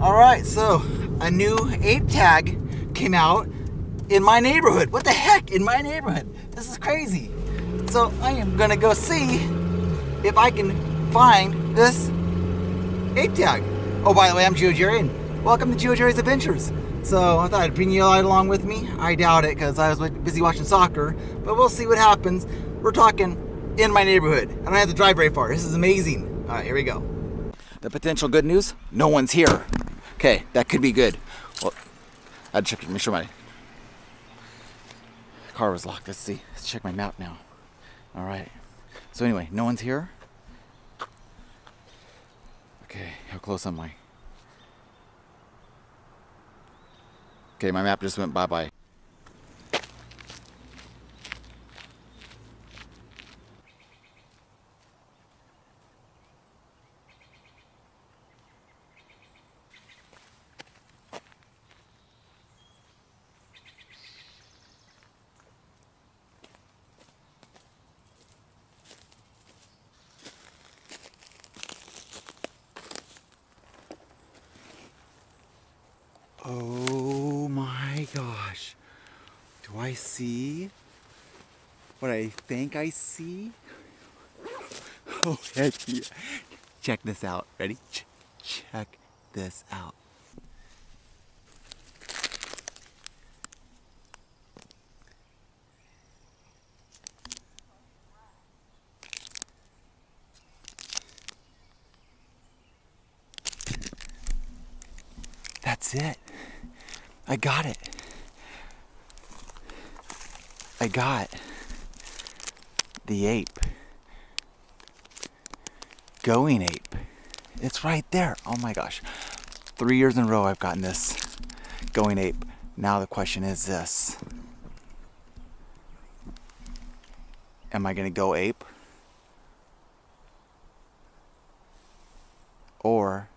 Alright, so a new ape tag came out in my neighborhood. What the heck? In my neighborhood. This is crazy. So I am gonna go see if I can find this ape tag. Oh, by the way, I'm Geo Jerry, and welcome to Geo Jerry's Adventures. So I thought I'd bring you all along with me. I doubt it because I was busy watching soccer, but we'll see what happens. We're talking in my neighborhood. I don't have to drive very far. This is amazing. All right, here we go. The potential good news, no one's here. Okay, that could be good. Well, I had to check, make sure my car was locked. Let's see. Let's check my map now. All right. So anyway, no one's here. Okay, how close am I? Okay, my map just went bye-bye. Oh my gosh. Do I see what I think I see? Oh, heck yeah. Check this out. Ready? Check this out. That's it. I got it. I got the ape. Going ape. It's right there. Oh my gosh. 3 years in a row I've gotten this going ape. Now the question is this. Am I gonna go ape? Or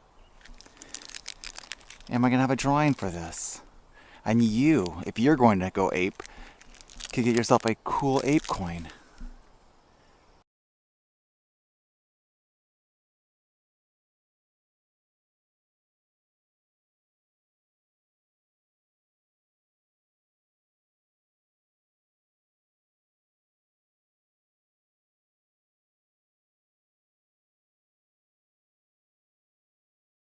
am I gonna have a drawing for this? And you, if you're going to go ape, could get yourself a cool ape coin.